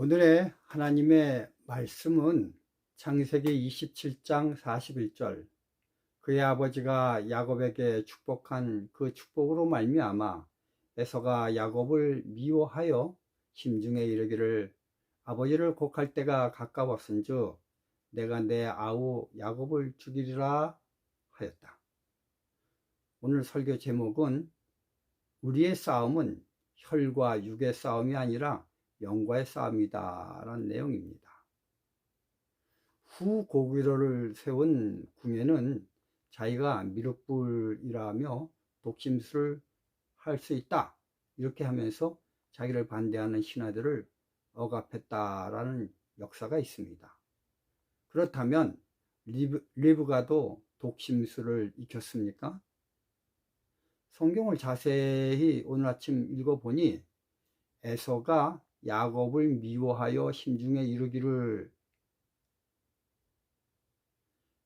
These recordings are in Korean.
오늘의 하나님의 말씀은 창세기 27장 41절, 그의 아버지가 야곱에게 축복한 그 축복으로 말미암아 에서가 야곱을 미워하여 심중에 이르기를 아버지를 곡할 때가 가까웠은즉 내가 내 아우 야곱을 죽이리라 하였다. 오늘 설교 제목은 우리의 싸움은 혈과 육의 싸움이 아니라 영과의 싸움이다 라는 내용입니다. 후고구려를 세운 궁예는 자기가 미륵불이라며 독심술을 할 수 있다 이렇게 하면서 자기를 반대하는 신하들을 억압했다라는 역사가 있습니다. 그렇다면 리브가도 독심술을 익혔습니까? 성경을 자세히 오늘 아침 읽어보니 에서가 야곱을 미워하여 심중에 이르기를,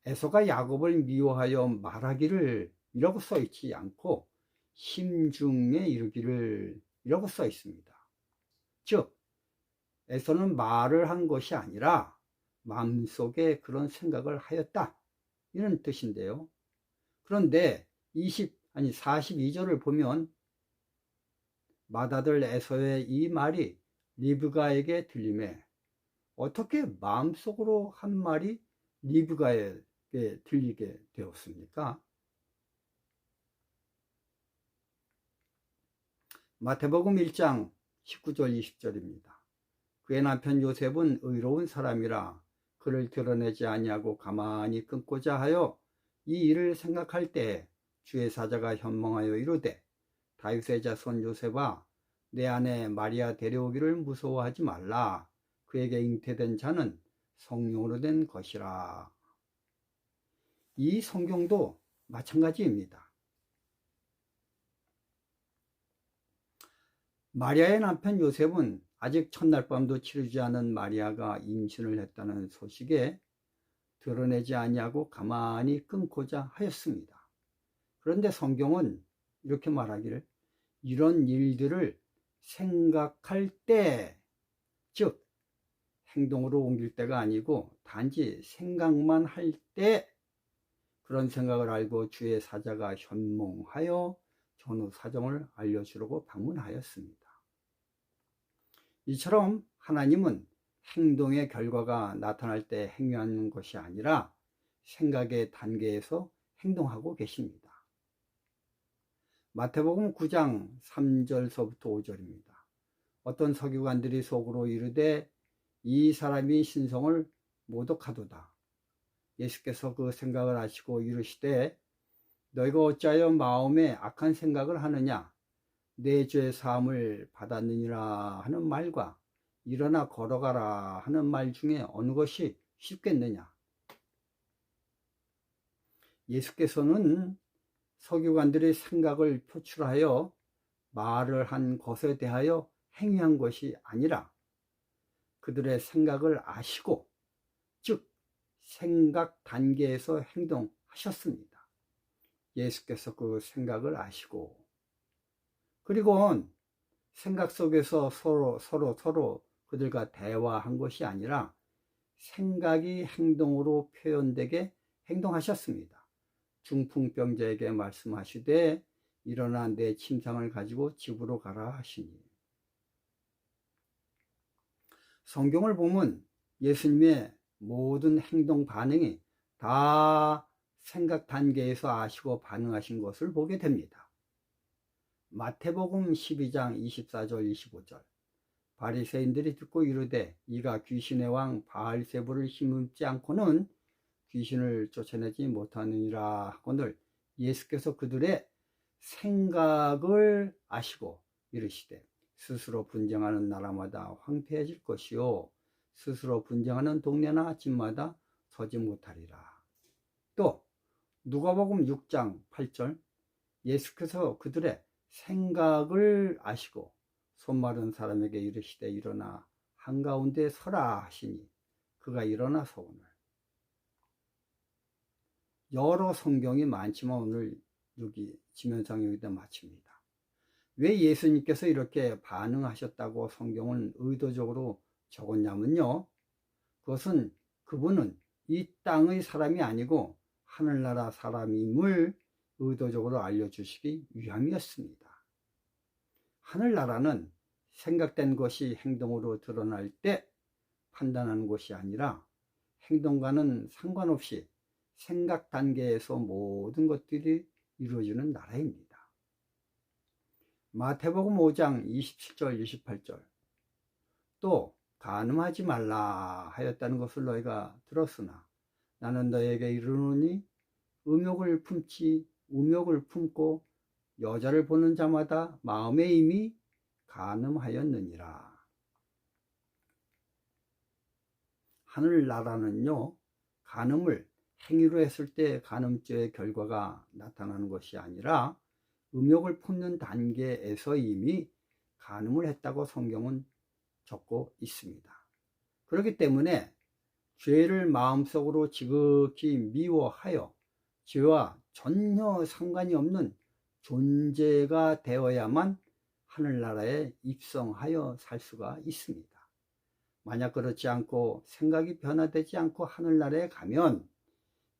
에서가 야곱을 미워하여 말하기를 이라고 써 있지 않고 심중에 이르기를 이라고 써 있습니다. 즉 에서는 말을 한 것이 아니라 마음속에 그런 생각을 하였다 이런 뜻인데요. 그런데 42절을 보면 맏아들 에서의 이 말이 리브가에게 들리매 어떻게 마음속으로 한 말이 리브가에게 들리게 되었습니까? 마태복음 1장 19절 20절입니다. 그의 남편 요셉은 의로운 사람이라 그를 드러내지 아니하고 가만히 끊고자 하여 이 일을 생각할 때 주의 사자가 현몽하여 이르되 다윗의 자손 요셉아 내 아내 마리아 데려오기를 무서워하지 말라. 그에게 잉태된 자는 성령으로 된 것이라. 이 성경도 마찬가지입니다. 마리아의 남편 요셉은 아직 첫날 밤도 치르지 않은 마리아가 임신을 했다는 소식에 드러내지 아니하고 가만히 끊고자 하였습니다. 그런데 성경은 이렇게 말하기를 이런 일들을 생각할 때, 즉 행동으로 옮길 때가 아니고 단지 생각만 할 때 그런 생각을 알고 주의 사자가 현몽하여 전후 사정을 알려주려고 방문하였습니다. 이처럼 하나님은 행동의 결과가 나타날 때 행하는 것이 아니라 생각의 단계에서 행동하고 계십니다. 마태복음 9장 3절서부터 5절입니다. 어떤 서기관들이 속으로 이르되 이 사람이 신성을 모독하도다. 예수께서 그 생각을 아시고 이르시되 너희가 어찌하여 마음에 악한 생각을 하느냐. 내 죄 사함을 받았느니라 하는 말과 일어나 걸어가라 하는 말 중에 어느 것이 쉽겠느냐. 예수께서는 서기관들의 생각을 표출하여 말을 한 것에 대하여 행위한 것이 아니라 그들의 생각을 아시고, 즉 생각 단계에서 행동하셨습니다. 예수께서 그 생각을 아시고, 그리고 생각 속에서 서로 그들과 대화한 것이 아니라 생각이 행동으로 표현되게 행동하셨습니다. 중풍병자에게 말씀하시되 일어나 내 침상을 가지고 집으로 가라 하시니. 성경을 보면 예수님의 모든 행동 반응이 다 생각 단계에서 아시고 반응하신 것을 보게 됩니다. 마태복음 12장 24절 25절 바리새인들이 듣고 이르되 이가 귀신의 왕 바알세불을 힘입지 않고는 귀신을 쫓아내지 못하느니라 하거늘 예수께서 그들의 생각을 아시고 이르시되 스스로 분쟁하는 나라마다 황폐해질 것이요 스스로 분쟁하는 동네나 집마다 서지 못하리라. 또 누가복음 6장 8절 예수께서 그들의 생각을 아시고 손마른 사람에게 이르시되 일어나 한가운데 서라 하시니 그가 일어나 서오늘. 여러 성경이 많지만 오늘 여기 지면상 여기다 마칩니다. 왜 예수님께서 이렇게 반응하셨다고 성경은 의도적으로 적었냐면요, 그것은 그분은 이 땅의 사람이 아니고 하늘나라 사람임을 의도적으로 알려주시기 위함이었습니다. 하늘나라는 생각된 것이 행동으로 드러날 때 판단하는 것이 아니라 행동과는 상관없이 생각 단계에서 모든 것들이 이루어지는 나라입니다. 마태복음 5장 27절 28절, 또 간음하지 말라 하였다는 것을 너희가 들었으나 나는 너희에게 이르노니 음욕을 품고 여자를 보는 자마다 마음에 이미 간음하였느니라. 하늘나라는요, 간음을 행위로 했을 때 간음죄의 결과가 나타나는 것이 아니라 음욕을 품는 단계에서 이미 간음을 했다고 성경은 적고 있습니다. 그렇기 때문에 죄를 마음속으로 지극히 미워하여 죄와 전혀 상관이 없는 존재가 되어야만 하늘나라에 입성하여 살 수가 있습니다. 만약 그렇지 않고 생각이 변화되지 않고 하늘나라에 가면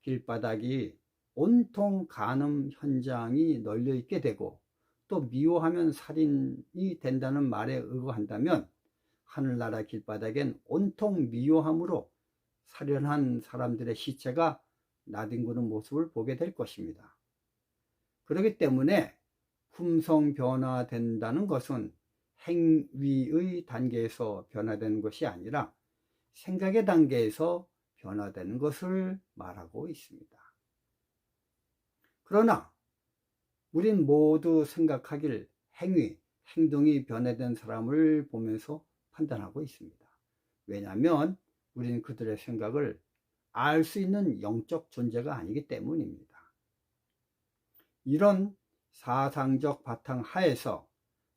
길바닥이 온통 간음 현장이 널려 있게 되고, 또 미워하면 살인이 된다는 말에 의거한다면 하늘나라 길바닥엔 온통 미워함으로 살인한 사람들의 시체가 나뒹구는 모습을 보게 될 것입니다. 그렇기 때문에 품성 변화된다는 것은 행위의 단계에서 변화되는 것이 아니라 생각의 단계에서 변화되는 것을 말하고 있습니다. 그러나 우린 모두 생각하길 행동이 변화된 사람을 보면서 판단하고 있습니다. 왜냐하면 우리는 그들의 생각을 알 수 있는 영적 존재가 아니기 때문입니다. 이런 사상적 바탕 하에서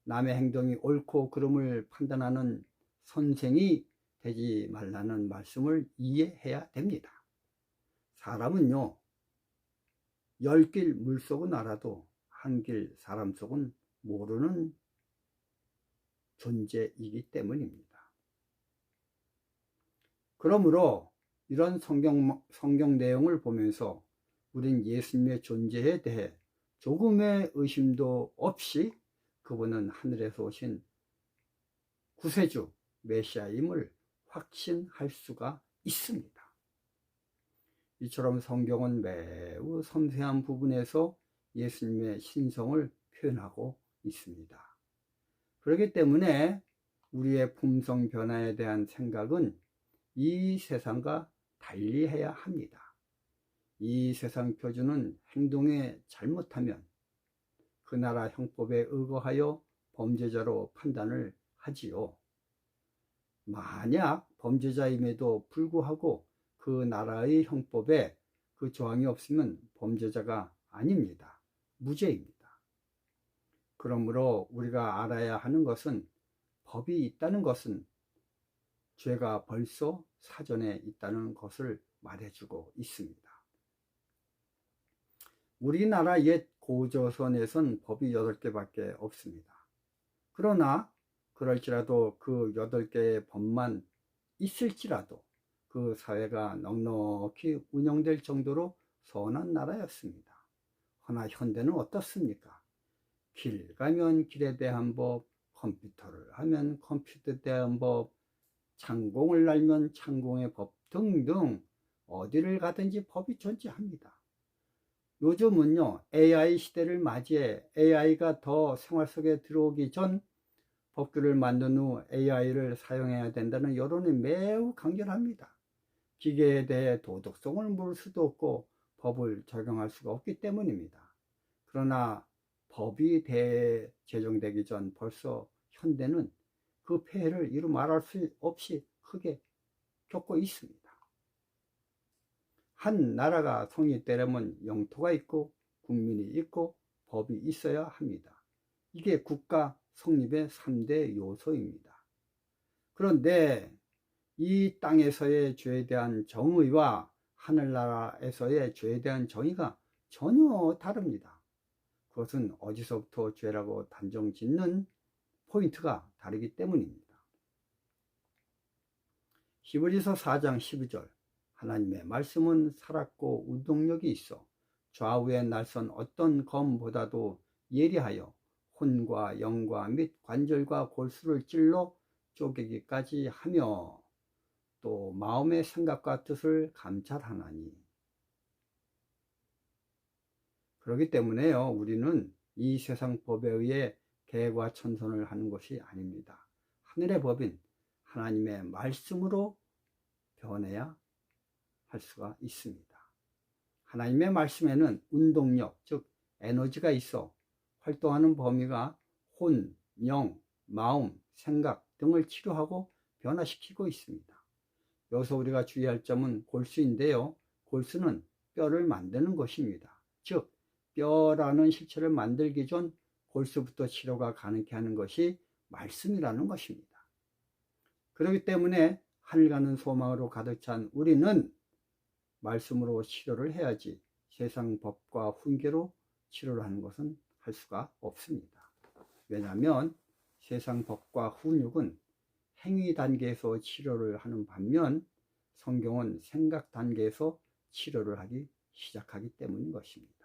남의 행동이 옳고 그름을 판단하는 선생이 되지 말라는 말씀을 이해해야 됩니다. 사람은요, 10길 물속은 알아도 한 길 사람 속은 모르는 존재이기 때문입니다. 그러므로 이런 성경 내용을 보면서 우린 예수님의 존재에 대해 조금의 의심도 없이 그분은 하늘에서 오신 구세주 메시아임을 확신할 수가 있습니다. 이처럼 성경은 매우 섬세한 부분에서 예수님의 신성을 표현하고 있습니다. 그렇기 때문에 우리의 품성 변화에 대한 생각은 이 세상과 달리해야 합니다. 이 세상 표준은 행동에 잘못하면 그 나라 형법에 의거하여 범죄자로 판단을 하지요. 만약 범죄자임에도 불구하고 그 나라의 형법에 그 조항이 없으면 범죄자가 아닙니다. 무죄입니다. 그러므로 우리가 알아야 하는 것은 법이 있다는 것은 죄가 벌써 사전에 있다는 것을 말해주고 있습니다. 우리나라 옛 고조선에선 법이 8개밖에 없습니다. 그러나 그럴지라도 그 8개의 법만 있을지라도 그 사회가 넉넉히 운영될 정도로 선한 나라였습니다. 허나 현대는 어떻습니까? 길 가면 길에 대한 법, 컴퓨터를 하면 컴퓨터에 대한 법, 창공을 날면 창공의 법 등등 어디를 가든지 법이 존재합니다. 요즘은요, AI 시대를 맞이해 AI가 더 생활 속에 들어오기 전 법규를 만든 후 AI를 사용해야 된다는 여론이 매우 강렬합니다. 기계에 대해 도덕성을 물을 수도 없고 법을 적용할 수가 없기 때문입니다. 그러나 법이 제정되기 전 벌써 현대는 그 폐해를 이루 말할 수 없이 크게 겪고 있습니다. 한 나라가 성립되려면 영토가 있고 국민이 있고 법이 있어야 합니다. 이게 국가 성립의 3대 요소입니다. 그런데 이 땅에서의 죄에 대한 정의와 하늘나라에서의 죄에 대한 정의가 전혀 다릅니다. 그것은 어디서부터 죄라고 단정 짓는 포인트가 다르기 때문입니다. 히브리서 4장 12절 하나님의 말씀은 살았고 운동력이 있어 좌우에 날선 어떤 검보다도 예리하여 혼과 영과 및 관절과 골수를 찔러 쪼개기까지 하며 또 마음의 생각과 뜻을 감찰하나니. 그렇기 때문에요, 우리는 이 세상 법에 의해 개과천선을 하는 것이 아닙니다. 하늘의 법인 하나님의 말씀으로 변해야 할 수가 있습니다. 하나님의 말씀에는 운동력, 즉 에너지가 있어 활동하는 범위가 혼, 영, 마음, 생각 등을 치료하고 변화시키고 있습니다. 여기서 우리가 주의할 점은 골수인데요. 골수는 뼈를 만드는 것입니다. 즉 뼈라는 실체를 만들기 전 골수부터 치료가 가능케 하는 것이 말씀이라는 것입니다. 그렇기 때문에 하늘 가는 소망으로 가득 찬 우리는 말씀으로 치료를 해야지 세상 법과 훈계로 치료를 하는 것은 할 수가 없습니다. 왜냐하면 세상 법과 훈육은 행위 단계에서 치료를 하는 반면 성경은 생각 단계에서 치료를 하기 시작하기 때문인 것입니다.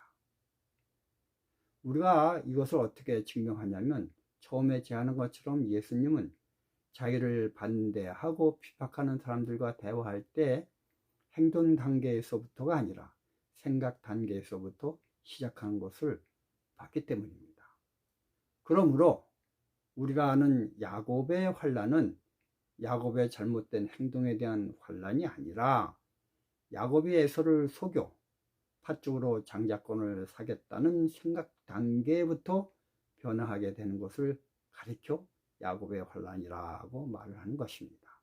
우리가 이것을 어떻게 증명하냐면 처음에 제안한 것처럼 예수님은 자기를 반대하고 비판하는 사람들과 대화할 때 행동 단계에서부터가 아니라 생각 단계에서부터 시작하는 것을 봤기 때문입니다. 그러므로 우리가 아는 야곱의 환난은 야곱의 잘못된 행동에 대한 환난이 아니라 야곱이 에서를 속여 팥죽으로 장자권을 사겠다는 생각 단계부터 변화하게 되는 것을 가리켜 야곱의 환난이라고 말을 하는 것입니다.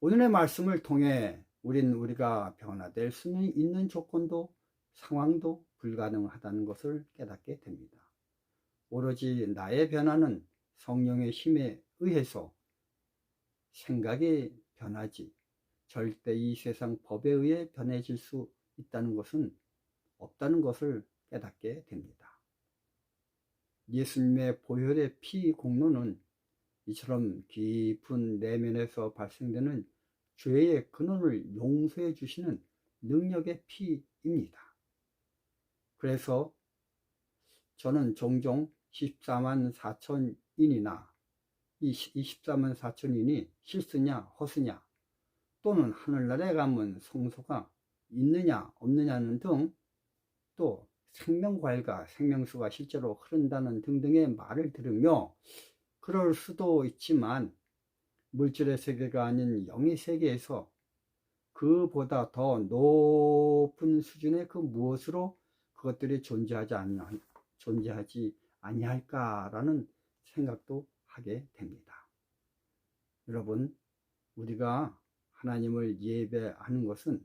오늘의 말씀을 통해 우리가 변화될 수 있는 조건도 상황도 불가능하다는 것을 깨닫게 됩니다. 오로지 나의 변화는 성령의 힘에 의해서 생각이 변하지 절대 이 세상 법에 의해 변해질 수 있다는 것은 없다는 것을 깨닫게 됩니다. 예수님의 보혈의 피 공로는 이처럼 깊은 내면에서 발생되는 죄의 근원을 용서해 주시는 능력의 피입니다. 그래서 저는 종종 14만 4천인이나 이 14만 4천인이 실수냐 허수냐 또는 하늘나라에 가면 성소가 있느냐 없느냐는 등 또 생명과일과 생명수가 실제로 흐른다는 등등의 말을 들으며 그럴 수도 있지만 물질의 세계가 아닌 영의 세계에서 그보다 더 높은 수준의 그 무엇으로 그것들이 존재하지 아니할까라는 생각도 하게 됩니다. 여러분, 우리가 하나님을 예배하는 것은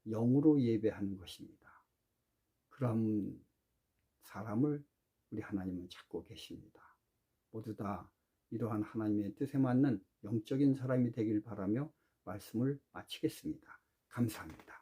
영으로 예배하는 것입니다. 그런 사람을 우리 하나님은 찾고 계십니다. 모두 다 이러한 하나님의 뜻에 맞는 영적인 사람이 되길 바라며 말씀을 마치겠습니다. 감사합니다.